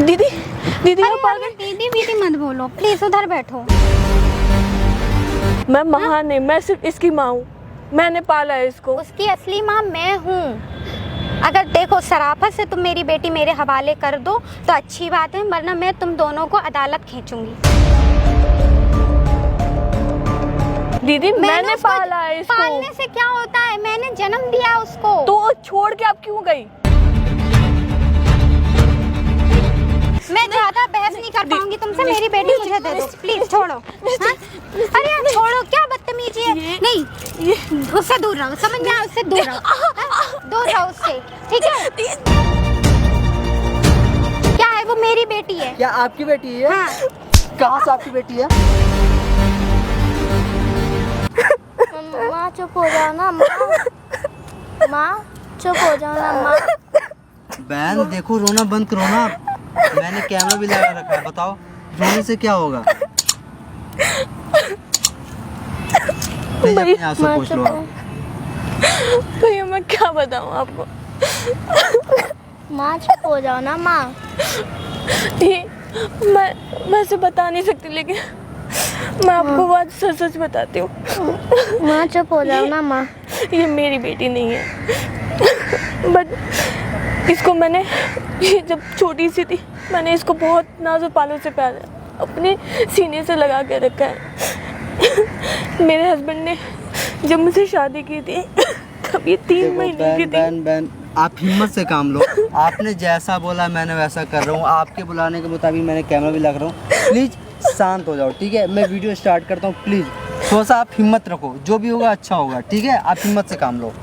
दीदी दीदी आप आ गए। दीदी दीदी मत बोलो प्लीज, उधर बैठो। मैं माँ नहीं, मैं सिर्फ इसकी माँ हूँ। मैंने पाला है इसको। उसकी असली माँ मैं हूँ। अगर देखो शराफत से तुम मेरी बेटी मेरे हवाले कर दो तो अच्छी बात है, वरना मैं तुम दोनों को अदालत खींचूंगी। दीदी मैंने पाला है इसको। पालने से क्या होता है, मैंने जन्म दिया उसको। तो छोड़ के आप क्यों गई? मैं ज्यादा बहस नहीं कर पाऊंगी तुमसे, मेरी बेटी मुझे दे दो प्लीज, छोड़ो। हाँ? अरे यार छोड़ो, क्या बदतमीजी है। नहीं उससे दूर रहो, समझ में आया, उससे दूर रहो। दूर रहो उससे, ठीक है। क्या है वो मेरी बेटी है। क्या आपकी बेटी है? हाँ। कहाँ से आपकी बेटी है? माँ चुप हो जाओ ना माँ चुप हो जाओ ना माँ। बहन देखो रोना बंद करो ना, मैंने कैमरा भी लगा रखा है, बताओ रोने से क्या होगा? अपने आंसू पोंछ लो आप। भैया मैं क्या बताऊँ आपको। माँ चुप हो जाओ ना माँ। ये मैं वैसे बता नहीं सकती, लेकिन मैं आपको बात सच सच बताती हूँ। माँ चुप हो जाओ ना माँ। ये मेरी बेटी नहीं है, बट इसको मैंने, ये जब छोटी सी थी मैंने इसको बहुत नाजुक पालों से प्यार अपने सीने से लगा के रखा है। मेरे हस्बैंड ने जब मुझसे शादी की थी तब ये 3 महीने की थी। बहन आप हिम्मत से काम लो, आपने जैसा बोला मैंने वैसा कर रहा हूँ, आपके बुलाने के मुताबिक मैंने कैमरा भी लगा रहा हूँ। प्लीज़ शांत हो जाओ, ठीक है? मैं वीडियो स्टार्ट करता हूँ, प्लीज़ थोड़ा सा आप हिम्मत रखो, जो भी होगा अच्छा होगा, ठीक है? आप हिम्मत से काम लो।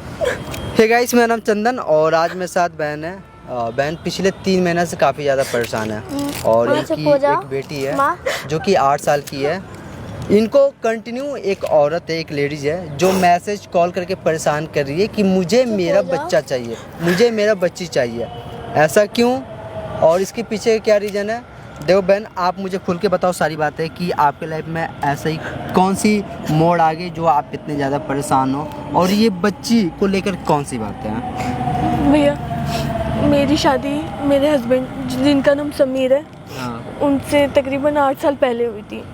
हे गाइस, मेरा नाम चंदन और आज मेरे साथ बहन है। बहन पिछले 3 महीने से काफ़ी ज़्यादा परेशान है और इनकी एक बेटी है जो कि 8 साल की है। इनको कंटिन्यू एक औरत है, एक लेडीज़ है जो मैसेज कॉल करके परेशान कर रही है कि मुझे मेरा बच्चा चाहिए, मुझे मेरा बच्ची चाहिए। ऐसा क्यों और इसके पीछे क्या रीज़न है? देखो बहन, आप मुझे खुल के बताओ सारी बातें कि आपके लाइफ में ऐसा ही कौन सी मोड़ आ गई जो आप इतने ज़्यादा परेशान हो, और ये बच्ची को लेकर कौन सी बातें हैं? भैया मेरी शादी मेरे हस्बैंड जिनका नाम समीर है, उनसे तकरीबन 8 साल पहले हुई थी।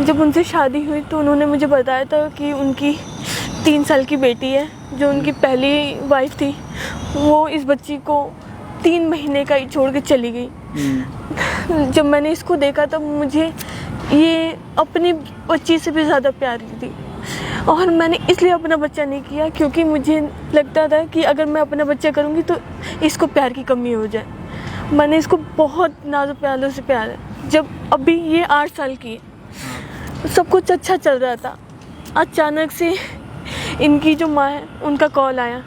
जब उनसे शादी हुई तो उन्होंने मुझे बताया था कि उनकी 3 साल की बेटी है, जो उनकी पहली वाइफ थी वो इस बच्ची को 3 महीने का ही छोड़ के चली गई। जब मैंने इसको देखा तब मुझे ये अपनी बच्ची से भी ज़्यादा प्यारी थी, और मैंने इसलिए अपना बच्चा नहीं किया क्योंकि मुझे लगता था कि अगर मैं अपना बच्चा करूँगी तो इसको प्यार की कमी हो जाए। मैंने इसको बहुत नाजुक प्यालों से प्यार है। जब अभी ये 8 साल की है, सब कुछ अच्छा चल रहा था, अचानक से इनकी जो माँ है उनका कॉल आया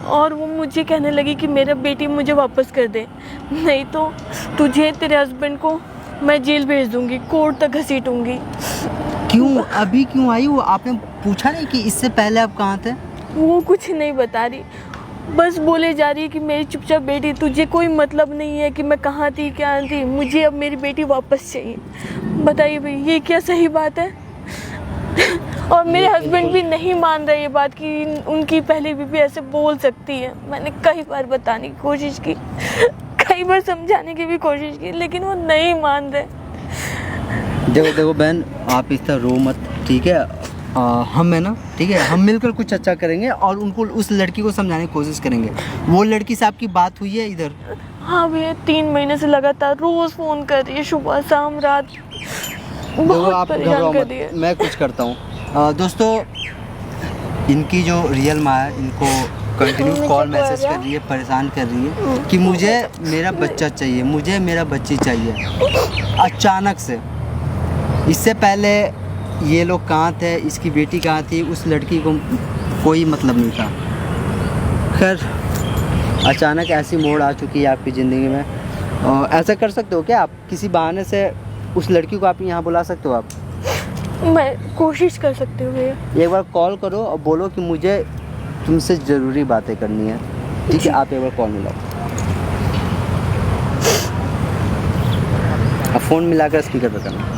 और वो मुझे कहने लगी कि मेरा बेटी मुझे वापस कर दे, नहीं तो तुझे तेरे हस्बैंड को मैं जेल भेज दूंगी, कोर्ट तक घसीटूंगी। क्यों अभी क्यों आई वो? आपने पूछा नहीं कि इससे पहले आप कहाँ थे? वो कुछ नहीं बता रही, बस बोले जा रही है कि मेरी चुपचाप बेटी, तुझे कोई मतलब नहीं है कि मैं कहाँ थी क्या थी, मुझे अब मेरी बेटी वापस चाहिए। बताइए भाई ये क्या सही बात है? और मेरे हस्बैंड भी नहीं मान रहे ये बात कि उनकी पहली बीवी ऐसे बोल सकती है। मैंने कई बार बताने की कोशिश की, कई बार समझाने की भी कोशिश की, लेकिन वो नहीं मान रहे। देखो बहन, आप इस तरह रो मत, ठीक है? हम है ना, ठीक है, हम मिलकर कुछ अच्छा करेंगे और उनको, उस लड़की को समझाने की कोशिश करेंगे। वो लड़की से आपकी बात हुई है इधर? हाँ भैया 3 महीने से लगातार रोज़ फ़ोन कर रही है, सुबह शाम रात, बहुत आप परेशान कर रही है। मैं कुछ करता हूँ। दोस्तों, इनकी जो रियल माँ है इनको कंटिन्यू कॉल मैसेज कर रही है, परेशान कर रही है कि मुझे मेरा बच्चा चाहिए, मुझे मेरा बच्ची चाहिए। अचानक से, इससे पहले ये लोग कहाँ थे, इसकी बेटी कहाँ थी, उस लड़की को कोई मतलब नहीं था। खैर अचानक ऐसी मोड़ आ चुकी है आपकी ज़िंदगी में। ऐसा कर सकते हो क्या आप, किसी बहाने से उस लड़की को आप यहाँ बुला सकते हो? आप मैं कोशिश कर सकती हूँ भैया। एक बार कॉल करो और बोलो कि मुझे तुमसे ज़रूरी बातें करनी है, ठीक है? आप एक बार कॉल मिलाओ, अब फ़ोन मिलाकर स्पीकर पर करना।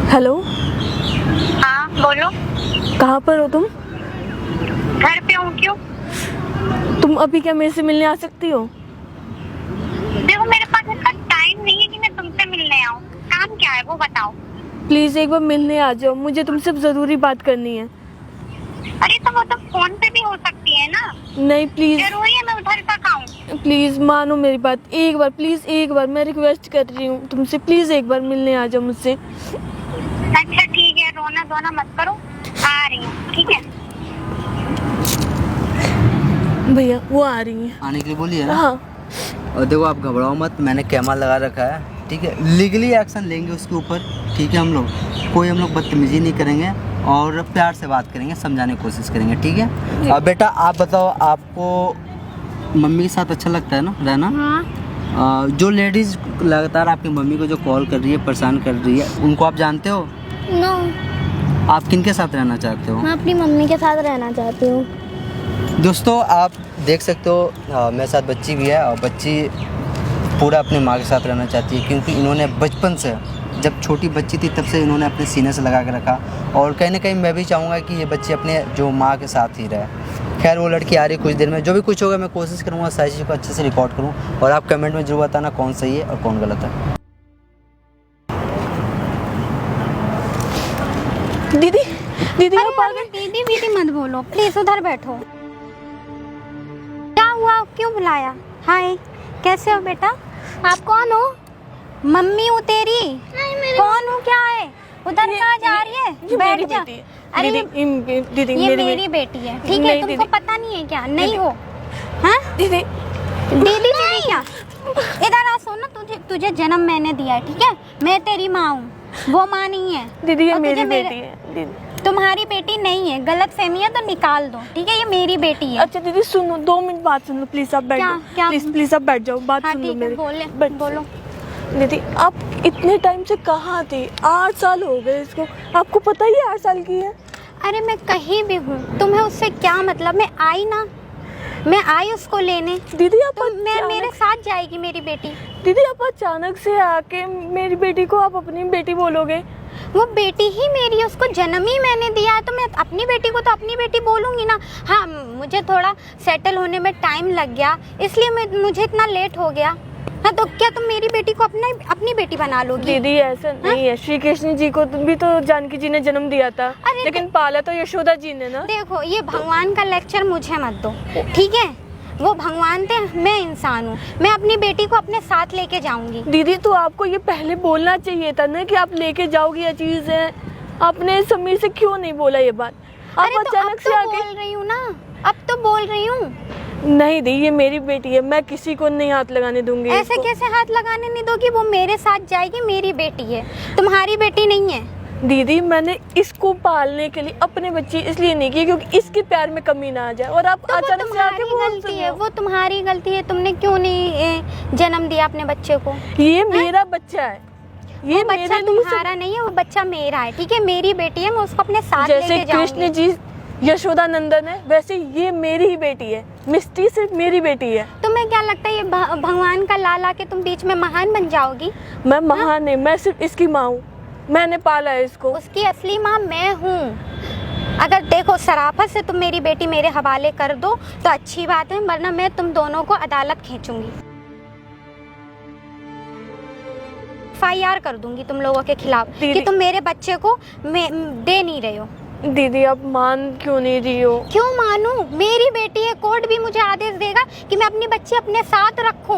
हेलो, हाँ बोलो। कहाँ पर हो तुम? घर पे हूँ। क्यों? तुम अभी क्या मेरे से मिलने आ सकती हो? देखो मेरे पास इतना टाइम नहीं है कि मैं तुमसे मिलने आऊँ। काम क्या है वो बताओ। प्लीज एक बार मिलने आ जाओ, मुझे तुमसे जरूरी बात करनी है। अरे तो वो तो फोन पे भी हो सकती है ना। नहीं प्लीज जरूरी है मैं उधर तक आऊँ? प्लीज मानो मेरी बात, एक बार प्लीज, एक बार मैं रिक्वेस्ट कर रही हूँ तुमसे, प्लीज एक बार मिलने आ जाओ मुझसे। अच्छा ठीक है, रोना धोना मत करो, आ रही हूँ। ठीक है भैया वो आ रही है। आने के लिए बोलिए ना। हाँ और देखो आप घबराओ मत, मैंने कैमरा लगा रखा है, ठीक है। लीगली एक्शन लेंगे उसके ऊपर, ठीक है। हम लोग बदतमीजी नहीं करेंगे और प्यार से बात करेंगे, समझाने की कोशिश करेंगे, ठीक है। अब बेटा आप बताओ, आपको मम्मी के साथ अच्छा लगता है ना रहना? हाँ। जो लेडीज लगातार आपकी मम्मी को जो कॉल कर रही है, परेशान कर रही है, उनको आप जानते हो? नो, आप किनके साथ रहना चाहते हो? मैं अपनी मम्मी के साथ रहना चाहती हूँ। दोस्तों आप देख सकते हो मेरे साथ बच्ची भी है और बच्ची पूरा अपनी माँ के साथ रहना चाहती है, क्योंकि इन्होंने बचपन से, जब छोटी बच्ची थी तब से इन्होंने अपने सीने से लगा के रखा। और कहीं ना कहीं मैं भी चाहूँगा कि ये बच्ची अपने जो माँ के साथ ही रहे। खैर वो लड़की आ रही है कुछ देर में, जो भी कुछ होगा मैं कोशिश करूँगा सारी चीज़ को अच्छे से रिकॉर्ड करूँ और आप कमेंट में जरूर बताना कौन सही है और कौन गलत है। दीदी दीदी अरे आप आ गए? दीदी दीदी मत बोलो प्लीज, उधर बैठो। क्या हुआ, क्यों बुलाया? हाय, कैसे हो बेटा? आप कौन हो? मम्मी हूँ तेरी। कौन हूँ क्या है? उधर कहाँ जा रही है? ये बैठ मेरी जा। बेटी है। अरे दीदी ये मेरी बेटी है, ठीक है। नहीं, तुमको दीदी। पता नहीं है क्या? नहीं हो? हाँ दीदी दीदी दीदी क्या? इधर आ, सुन ना, तुझे जन्म मैंने दिया है, ठीक है। मैं तेरी माँ हूँ, वो माँ नहीं है। दीदी ये और तुझे मेरी बेटी है दीदी। तुम्हारी बेटी नहीं है, गलत फहमी है तो निकाल दो, ठीक है। ये मेरी बेटी है। अच्छा दीदी सुनो, 2 मिनट बात सुन लो प्लीज, आप बैठ क्या- जाओ। क्या? प्लीज आप बैठ जाओ, बात हाँ सुन लो ठीक है, मेरी। बोलो। दीदी आप इतने टाइम से कहाँ थी? 8 साल हो गए इसको, आपको पता ही 8 साल की है। अरे मैं कहीं भी हूँ, तुम्हें उससे क्या मतलब? मैं आई ना, मैं आई उसको लेने। दीदी आप तो मैं अचानक- मेरे साथ जाएगी मेरी बेटी। दीदी आप अचानक से आके मेरी बेटी को आप अपनी बेटी बोलोगे? वो बेटी ही मेरी है, उसको जन्म ही मैंने दिया है, तो मैं अपनी बेटी को तो अपनी बेटी बोलूँगी ना। हाँ मुझे थोड़ा सेटल होने में टाइम लग गया, इसलिए मुझे इतना लेट हो गया। हाँ तो क्या तुम मेरी बेटी को अपनी बेटी बना लोगी? दीदी ऐसा नहीं है, श्री कृष्ण जी को भी तो जानकी जी ने जन्म दिया था, अरे लेकिन पाला तो यशोदा जी ने ना। देखो ये भगवान का लेक्चर मुझे मत दो, ठीक है। वो भगवान थे, मैं इंसान हूँ। मैं अपनी बेटी को अपने साथ लेके जाऊंगी। दीदी तो आपको ये पहले बोलना चाहिए था ना कि आप लेके जाओगी, ये चीज है। आपने समीर से क्यों नहीं बोला ये बात? आप अरे तो अचानक अब से तो आके। बोल रही हूँ ना, अब तो बोल रही हूँ। नहीं दी, ये मेरी बेटी है, मैं किसी को नहीं हाथ लगाने दूंगी। ऐसे इसको। कैसे हाथ लगाने नहीं दोगी? वो मेरे साथ जाएगी, मेरी बेटी है, तुम्हारी बेटी नहीं है। दीदी मैंने इसको पालने के लिए अपने बच्चे इसलिए नहीं किए क्योंकि इसके प्यार में कमी ना आ जाए, और आप तो वो अचानक से आके तुम्हारी बोल गलती है, वो तुम्हारी गलती है। तुमने क्यों नहीं जन्म दिया अपने बच्चे को? ये मेरा बच्चा है, ये वो बच्चा मेरे लिए तुम्हारा नहीं है, वो बच्चा मेरा है, ठीक है। मेरी बेटी है, मैं उसको अपने साथ जैसे लेके जाऊंगी। कृष्ण जी यशोदा नंदन है, वैसे ये मेरी ही बेटी है। मिष्टी सिर्फ मेरी बेटी है। तुम्हें क्या लगता है ये भगवान का लाल आके तुम बीच में महान बन जाओगी? मैं महान नहीं, मैं सिर्फ इसकी माँ हूँ, मैंने पाला है इसको। उसकी असली माँ मैं हूँ। अगर देखो शराफत से तुम मेरी बेटी मेरे हवाले कर दो तो अच्छी बात है, वरना मैं तुम दोनों को अदालत खींचूंगी, FIR कर दूंगी तुम लोगों के खिलाफ कि तुम मेरे बच्चे को दे नहीं रहे हो। दीदी आप मान क्यों नहीं रही हो? क्यों मानूं? मेरी बेटी है, कोर्ट भी मुझे आदेश देगा कि मैं अपनी बच्ची अपने साथ रखूं।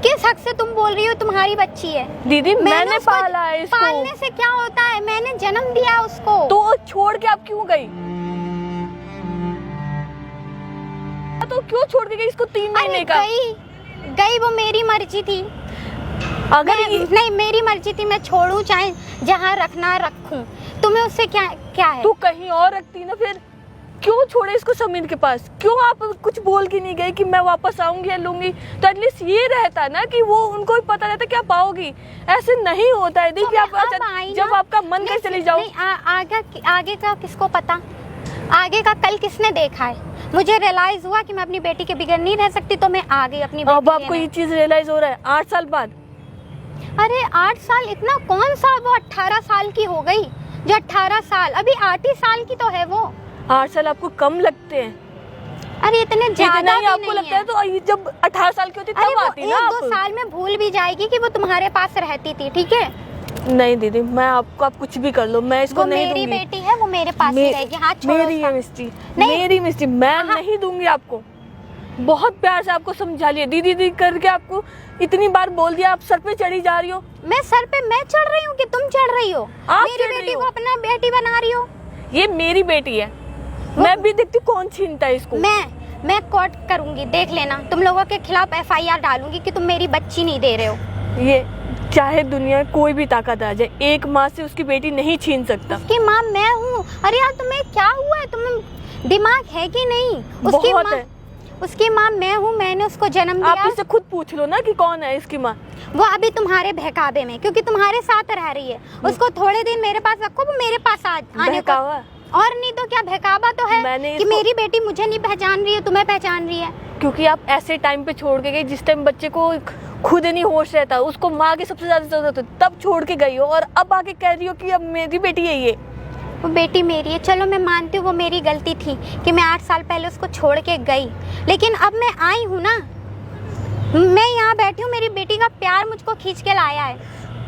किस हक से तुम बोल रही हो तुम्हारी बच्ची है? दीदी मैंने उसको पाला है इसको। पालने से क्या होता है? मैंने जन्म दिया उसको। तो छोड़ के आप क्यों गई? तो क्यों छोड़ के गई इसको 3 महीने अरे का? गई वो मेरी मर्जी थी। अगर नहीं मेरी मर्जी थी, मैं छोड़ूं चाहे जहाँ रखना रखूं। तुम्हें उससे क्या है? तू कहीं और रखती ना, फिर क्यों छोड़े इसको समीर के पास? क्यों आप कुछ बोल के नहीं गए कि मैं वापस आऊंगी या लूंगी? तो एटलीस्ट ये रहता ना कि वो उनको भी पता रहता क्या पाओगी। ऐसे नहीं होता है देखिए, आप जब आपका मन कर चली जाओ। आगे का किसको पता? आगे का कल किसने देखा है? मुझे रियलाइज हुआ कि मैं अपनी बेटी के बगैर नहीं रह सकती, तो मैं आ गई अपनी बेटी अब आपको लेने। ये चीज रियलाइज हो रहा है 8 साल बाद? अरे 8 साल इतना कौन सा, वो 18 साल की हो गई। जो 18 साल, अभी 8 ही साल की तो है वो। 8 साल आपको कम लगते हैं? अरे इतने ज्यादा इतना ही भी आपको नहीं लगता है है। तो ये जब 18 साल की होती अरे तब वो आती ना 1-2 आप। साल में भूल भी जाएगी कि वो तुम्हारे पास रहती थी, ठीक है? नहीं दीदी, मैं आपको, आप कुछ भी कर लो, मैं इसको वो नहीं मेरी दूंगी। बेटी है, वो मेरे पास ही रहेगी। हाथ छोड़ो मेरी उसका। है मिस्टी, नहीं। मेरी मिस्टी, मैं नहीं दूंगी आपको। बहुत प्यार से आपको समझा लिया, दीदी दीदी करके आपको इतनी बार बोल दिया, आप सर पे चढ़ी जा रही हो। मैं सर पे मैं चढ़ रही हूँ कि तुम चढ़ रही हो? आप मेरी चढ़ रही बेटी हो। को अपना बेटी बना रही हो। ये मेरी बेटी है, मैं भी देखती कौन छीनता है इसको। मैं कोर्ट करूंगी, देख लेना। तुम लोगों के खिलाफ FIR डालूंगी कि तुम मेरी बच्ची नहीं दे रहे हो। ये चाहे दुनिया कोई भी ताकत आ जाए, एक माँ से उसकी बेटी नहीं छीन सकता। उसकी माँ मैं हूँ। अरे यार तुम्हें क्या हुआ है? तुम्हें दिमाग है कि नहीं? उसकी बहुत माँ, है। उसकी माँ मैं हूँ, मैंने उसको जन्म आप दिया। इससे खुद पूछ लो ना कि कौन है इसकी माँ। वो अभी तुम्हारे बहकावे में, क्योंकि तुम्हारे साथ रह रही है। उसको थोड़े दिन मेरे पास रखो, वो मेरे पास आने को। बहकावा? और नहीं तो क्या, बहकावा तो है मैंने कि इसको- मेरी बेटी मुझे नहीं पहचान रही है, तुम्हें पहचान रही है। क्योंकि आप ऐसे टाइम पे छोड़ के गई जिस टाइम बच्चे को खुद नहीं होश रहता, उसको माँ की सबसे ज्यादा जरूरत है, तब छोड़ के गई हो, और अब आके कह रही हो कि अब मेरी बेटी है ये। वो बेटी मेरी है, चलो मैं मानती हूँ वो मेरी गलती थी कि मैं 8 साल पहले उसको छोड़ के गई, लेकिन अब मैं आई हूँ ना, मैं यहाँ बैठी हूँ, मेरी बेटी का प्यार मुझको खींच के लाया है,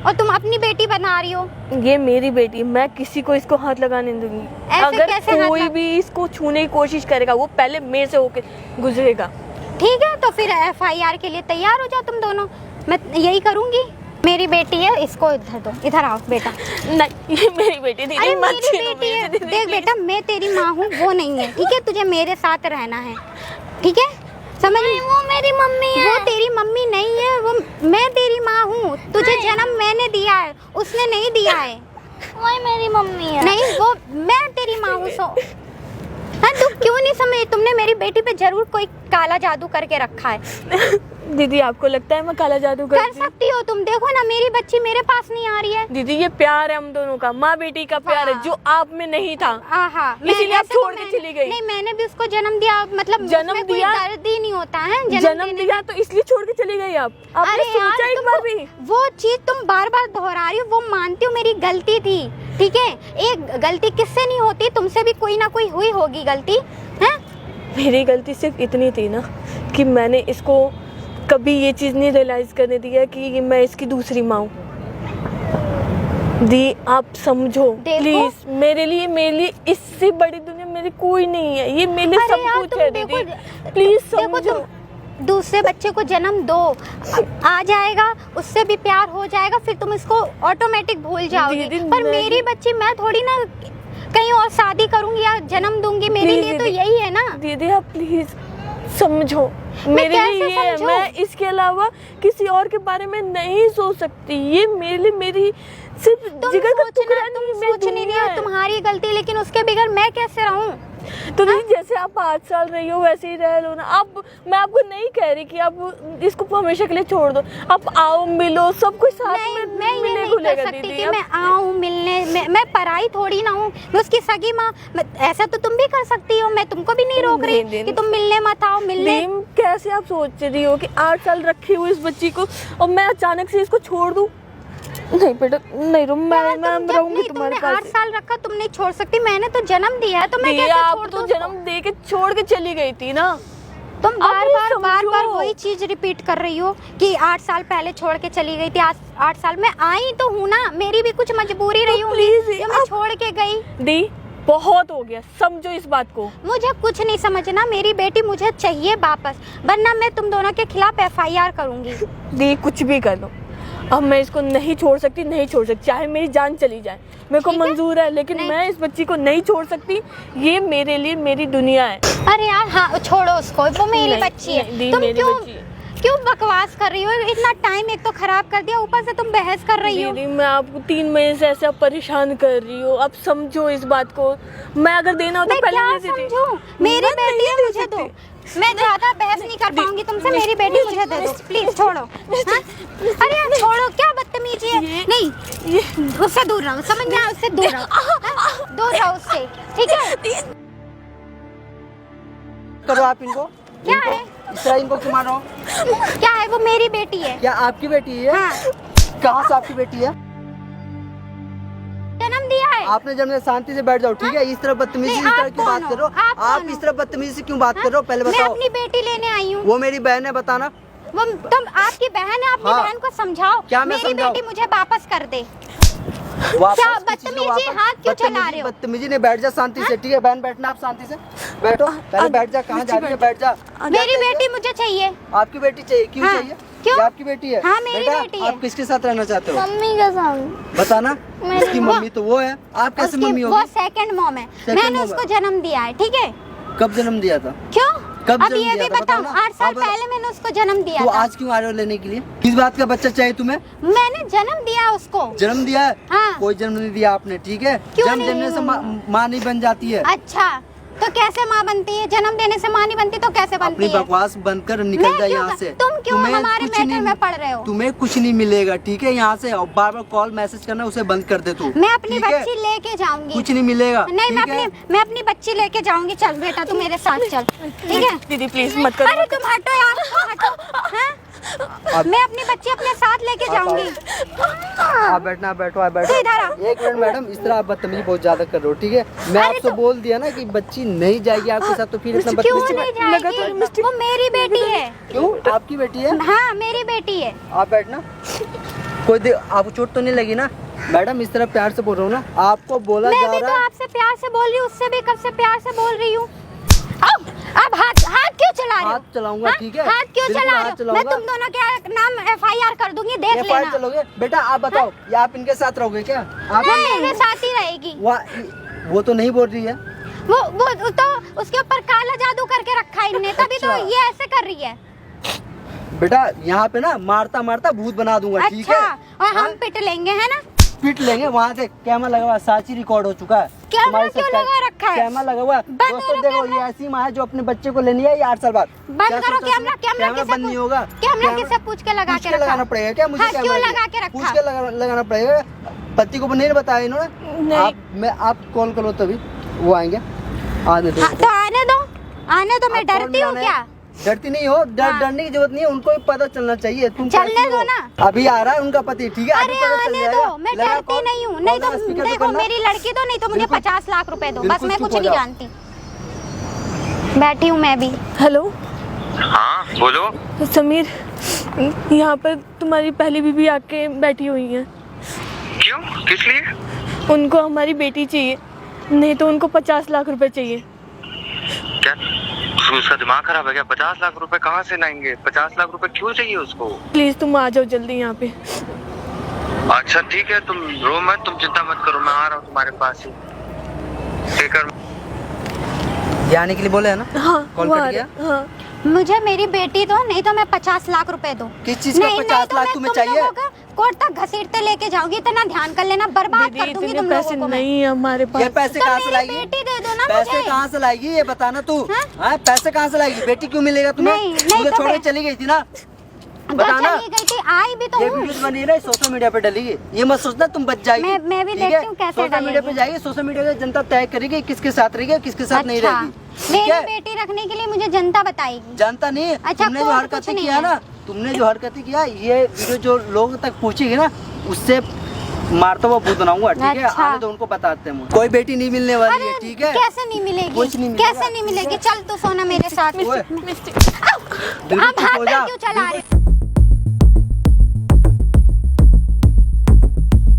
और तुम अपनी बेटी बना रही हो। ये मेरी बेटी है, मैं किसी को इसको हाथ लगाने नहीं दूंगी। ऐसे अगर कैसे हाथ कोई भी इसको छूने की कोशिश करेगा, वो पहले मेरे से होके गुजरेगा। ठीक है, तो फिर FIR के लिए तैयार हो जाओ तुम दोनों, मैं यही करूँगी। मेरी बेटी है, इसको इधर दो, इधर आओ बेटा। नहीं, ये मेरी बेटी नहीं, अरे मत मेरी छीनो बेटी मेरे है, से, दीदी, देख please। बेटा मैं तेरी माँ हूँ, वो नहीं है, ठीक है? तुझे मेरे साथ रहना है, ठीक है? समझ? वो मेरी मम्मी है। वो तेरी मम्मी नहीं है, वो मैं तेरी माँ हूँ। तुझे जन्म मैंने दिया है, उसने नहीं दिया है। वही मेरी मम्मी है। नहीं, वो मैं तेरी माँ हूँ। सो हाँ, तू क्यों नहीं समझ? तुमने मेरी बेटी पे जरूर कोई काला जादू करके रखा है। दीदी आपको लगता है मैं काला जादू कर करती हूँ? सकती हो तुम, देखो ना मेरी बच्ची मेरे पास नहीं आ रही है। दीदी ये प्यार है हम दोनों का, माँ बेटी का प्यार है, हाँ। जो आप में नहीं था। आहा, इसीलिए आप ऐसे तो छोड़ के चली गई। नहीं, मैंने भी उसको जन्म दिया, मतलब जन्म उसमें कोई दिया? दर्द ही नहीं होता है जन्म देने दिया तो इसलिए छोड़ के चली गई आप? आपने अरे यार, सोचा एक बार भी? वो चीज तुम बार बार दोहरा रही हो, वो मानती हूँ मेरी गलती थी, ठीक है? एक गलती किससे नहीं होती, तुमसे भी कोई ना कोई हुई होगी गलती, है? मेरी गलती सिर्फ इतनी थी ना कि मैंने इसको कभी ये चीज़ नहीं रियलाइज करने दिया कि ये मैं इसकी दूसरी माँ हूँ। दी आप समझो प्लीज, मेरे लिए इससे बड़ी दुनिया मेरी कोई नहीं है, ये मेरे लिए अरे सब यार, कुछ तुम है देखो, दीदी, प्लीज देखो समझो। तुम दूसरे बच्चे को जन्म दो, आ जाएगा, उससे भी प्यार हो जाएगा, फिर तुम इसको ऑटोमेटिक भूल जाओगी। दीदी, पर नहीं। मेरी बच्ची, मैं थोड़ी ना कहीं और शादी करूंगी या जन्म दूंगी, मेरे Please, लिए तो दीदी। यही है ना। दीदी आप प्लीज समझो, मेरे लिए कैसे ये है, समझूं? मैं इसके अलावा किसी और के बारे में नहीं सोच सकती। ये मेरे लिए मेरी सिर्फ तुम जिगर का सोचना, टुकड़ा तुम नहीं, मेरी सोच नहीं रही दुनिया हो, है। तुम्हारी गलती, लेकिन उसके बगैर मैं कैसे रहूं? तो दीदी जैसे आप 8 साल रही हो वैसे ही रह लो ना। आप, मैं आपको नहीं कह रही कि आप इसको हमेशा के लिए छोड़ दो, आप आओ मिलो, सब कुछ साथ नहीं, में मैं ये मिले नहीं घुलेगा कर सकती दीदी। कि अब- मैं आऊँ मिलने, मैं पराई थोड़ी ना हूँ, मैं उसकी सगी माँ। ऐसा तो तुम भी कर सकती हो, मैं तुमको भी नहीं रोक रही नहीं, कि तुम मिलने मत आओ, मिलने। दीदी कैसे आप सोच रही हो कि 8 साल रखी हुई इस बच्ची को और मैं अचानक से इसको छोड़ दूं? नहीं बेटा नहीं, मैं यार, तुम जब रहूंगी नहीं, तुम्हारे तुमने 8 पास। साल रखा, तुम नहीं छोड़ सकती। मैंने तो जन्म दिया है, तो मैं दीदी कैसे आप छोड़ तो दूं जन्म दे के छोड़ के चली गई थी ना। तुम अब बार ये बार बार बार समझो। वही चीज रिपीट कर रही हो कि 8 साल पहले छोड़ के चली गई थी। 8 साल में आई तो हूँ ना, मेरी भी कुछ मजबूरी रही होगी please, जो मैं छोड़ के गई। दी बहुत हो गया, समझो इस बात को। मुझे कुछ नहीं समझना, मेरी बेटी मुझे चाहिए वापस, वरना मैं तुम दोनों के खिलाफ FIR करूंगी। दी कुछ भी कर लो, अब मैं इसको नहीं छोड़ सकती, नहीं छोड़ सकती, चाहे मेरी जान चली जाए, मेरे को ठीक है? मंजूर है, लेकिन नहीं। मैं इस बच्ची को नहीं छोड़ सकती। ये मेरे लिए मेरी दुनिया है। अरे यार हाँ, छोड़ो उसको, वो मेरी नहीं, बच्ची है। नहीं, दी तुम मेरी क्यों बच्ची है। क्यों बकवास कर रही हो? इतना टाइम एक तो खराब कर दिया, ऊपर से तुम बहस कर रही हो। दीदी मैं आपको 3 महीने से ऐसे आप परेशान कर रही हो, अब समझो इस बात को। मैं अगर देना हो तो मैं पहले क्या दे देती। समझूं? मेरी मैं बेटी नहीं है, दे मुझे दो। सकती। मैं ज्यादा बहस नहीं कर पाऊंगी तुमसे, मेरी बेटी मुझे दे दो प्लीज, छोड़ो। हाँ? अरे यार छोड़ो, क्या बदतमीजी है। नहीं, उससे दूर रहो, समझ में आया? उससे दूर रहो, हाँ? दूर रहो उससे, ठीक है? करो आप इनको। क्या इनको- है? इस तरह इनको क्यों मारो? क्या है? वो मेरी बेटी है। क्या आपकी बेटी है? हाँ, कहाँ से आपकी बेटी है? जन्म दिया है। आपने जब शांति से बैठ जाओ, ठीक है? इस तरह बदतमीजी नहीं, इस तरह आप क्यों बात कौन कर रहे हो? हो? आप आप कौन इस हो? तरह बदतमीजी से क्यों बात कर रहे हो? पहले मैं बताओ। अपनी बेटी लेने आई हूँ। वो मेरी बहन है, बताना। वो तुम आपकी बहन है, अपनी हाँ। बहन को समझाओ। क्या मैं मेरी समझाऊं? बेटी मुझे वापस कर दे। वापस क्या किसी से बदतमीजी, वापस- हाथ क्यों चला रहे हो? बदतमीजी नहीं, बैठ जा शांति से, ठीक है? बहन बैठना, आप शांति से बैठो। पहले बैठ जा, कहाँ जा रही है? बैठ जा। मेरी बेटी मुझे चाहिए। आपकी बेटी चाहिए? क्यों हाँ, चाहिए? क्यों? ये आपकी बेटी है? हाँ, मेरी बेटा, बेटी है। आप किसके साथ रहना चाहते हो? मम्मी के साथ। बताना। उसकी मम्मी तो वो है, आप कैसे उसकी मम्मी वो होगी? सेकंड मॉम है। Second मैंने mom उसको है। जन्म दिया है, ठीक है? कब जन्म दिया था? क्यों? कब अब जन्म ये दिया भी था? बताओ, बताओ ना। 8 साल आप बताओ। पहले मैंने उसको जन्म दिया तो था। आज क्यों आ रहे हो लेने के लिए? किस बात का बच्चा चाहिए तुम्हें? मैंने जन्म दिया उसको। जन्म दिया है? हाँ। कोई जन्म नहीं दिया आपने, ठीक है? क्यों जन्म नहीं? देने से माँ नहीं बन जाती है। अच्छा, तो कैसे माँ बनती है? जन्म देने से माँ नहीं बनती तो कैसे बनती अपनी है? बकवास बंद कर निकल मैं जा क्यों यहाँ से। तुम क्यों तुम्हें हमारे कुछ मैटर नहीं- में पढ़ रहे हो? तुम्हें कुछ नहीं मिलेगा, ठीक है? यहाँ से और बार बार कॉल मैसेज करना, उसे बंद कर दे तू। मैं अपनी ठीक है? बच्ची लेके जाऊंगी। कुछ नहीं मिलेगा। नहीं, ठीक है? मैं अपनी बच्ची लेके जाऊंगी। चल बेटा, तू मेरे साथ चल, ठीक है? दीदी प्लीज मत करो। अरे तुम हटो यार, हटो। हैं? मैं अपनी बच्ची अपने साथ लेके जाऊंगी। आप बैठना, आप बैठो, आप बैठो। इधर आ। एक मिनट मैडम, इस तरह आप बदतमीजी बहुत ज्यादा कर रहे हो, ठीक है? मैं अरे आपसे तो- बोल दिया ना कि बच्ची नहीं जाएगी आपके साथ, तो फिर इतना क्यों बदतमीजी नहीं जाएगी? वो मेरी बेटी है। क्यों? आपकी बेटी है? हाँ, मेरी बेटी है। आप बैठना। आपको चोट तो नहीं लगी ना? मैडम इस तरह प्यार से बोल रहा हूँ ना, आपको बोला मैं जा भी तो रहा है। आपसे प्यार से बोल रही हूँ, उससे भी कब से प्यार से बोल रही हूँ। अब हाथ क्यों चला रहे हो? हाथ चलाऊंगा, हाँ? ठीक है? हाथ क्यों बिल्कुल चला हाथ रहे हो? चलाऊंगा। मैं तुम दोनों के नाम FIR कर दूंगी, देख FIR लेना। चलोगे? बेटा आप बताओ, या आप इनके साथ रहोगे क्या? आप नहीं, मेरे साथ ही रहेगी। वो तो नहीं बोल रही है। वो तो उसके ऊपर काला जादू करके रखा है इनने, तभी तो अच्छा। ये ऐसे कर रही है। बेटा यहाँ पे ना मारता मारता भूत बना दूंगा, ठीक है? अच्छा, और हम हाँ? पिट लेंगे, है ना? पिट लेंगे। वहाँ से कैमरा लगा हुआ है, साची रिकॉर्ड हो चुका है। कैमरा तुम्हारी क्यों सच्चाई- लगा रखा है? कैमरा लगा हुआ है। बंद दोस्तों करो देखो, कैमरा। ये ऐसी माँ है जो अपने बच्चे को लेनी है, ये 8 साल बाद। बंद क्या करो सोचा कैमरा। तुमने? कैमरा कैमरा किसे बंद नहीं होगा। कैमरा किसे पूछ के लगा पूछ के के रखा? लगाना पड़ेगा क्या मुझे? हाँ, कैमरा क्यों ये? लगा के रखा? पूछ के लगाना पड़ेगा। पति को नहीं बताया इन्होंने? नहीं। आप कॉल करो तभी वो आएंगे। आने दो। हाँ, तो आने दो, मैं आप कॉल डरती हूँ मिलाने- क्या? डरती नहीं हो? हाँ। डरने की जरूरत नहीं है, उनको भी पता चलना चाहिए। तुम चलने कैसी दो हो? ना। अभी आ रहा है उनका पति, ठीक है? अरे अभी पता चल आने जाएगा। दो, मैं लगा डरती कॉल? नहीं हूँ। नहीं तो कॉल स्पीकर पे देखो, करना। मेरी लड़की तो नहीं तो मुझे बिल्कुल- 50 लाख रुपए दो, बस बिल्कुल मैं चुप कुछ हो नहीं जाओ। जानती। बैठी हूँ मैं भी। हेलो हाँ बोलो। समीर, यहाँ पर तुम्हारी पहली बीबी आके बैठी हुई है। क्यों? किस लिए? उनको हमारी बेटी चाहिए, नहीं तो उनको 50 लाख रुपए चाहिए। क्या उसका दिमाग खराब है क्या? 50 लाख रुपए कहाँ से लाएंगे? 50 लाख रुपए क्यों चाहिए उसको? प्लीज तुम आ जाओ जल्दी यहाँ पे। अच्छा ठीक है, तुम रो मत, तुम चिंता मत करो, मैं आ रहा हूँ तुम्हारे पास ही। लेकर ये आने के लिए बोले है ना? हाँ कॉल वो कट आ गया? रहा- हाँ मुझे मेरी बेटी दो, नहीं तो मैं 50 लाख रुपए दो। किस चीज का 50 लाख तुम्हें चाहिए? कोर्ट तक घसीटते लेके जाऊंगी, इतना ध्यान कर लेना, बर्बाद दीदी कर दूंगी इतने तुम पैसे लोगों को मैं। नहीं है हमारे ये पास। पैसे तो कहाँ से मेरी लाएगी? बेटी दे दो ना पैसे मुझे। कहाँ से लाएगी ये बताना तू। हाँ? हाँ, पैसे कहाँ से लाएगी? बेटी क्यों मिलेगा तुम्हें? नहीं, नहीं मुझे तो छोड़ के मैं- चली गई थी ना? घर बताना। चली गई थी, आई भी तो ये हूँ। वीडियो बनी है ना, सोशल मीडिया पे डलेगी। ये मत सोचना तुम बच जाएगी। मैं भी ठीक देखती है? हूँ कैसे सोशल मीडिया पे डलेगी। जाएगी, सोशल मीडिया पे जनता तय करेगी किसके साथ रहेगी, किसके साथ नहीं अच्छा, रहेगी। ठीक मेरी है? बेटी रखने के लिए मुझे जनता बताएगी। जानता नहीं। अच्छा, तुमने जो कोर्ट हरकतें कुछ नहीं किया है। ना, तुमने जो हरकतें किया, ये वीडियो जो लोगों तक पहुंचेगी ना, उससे मारता हुआ भूत बनाऊंगा, ठीक है? अच्छा। आने दो, उनको बताते हैं मुझे। कोई बेटी नहीं मिलने वाली है, ठीक है? कैसे नहीं मिलेगी? कुछ नहीं मिलेगा। कैसे नहीं मिलेगी? चल तू सोना मेरे साथ। ओए, अब बिल्कुल चुप हाथ हो पैर जा। क्यों चला रहे?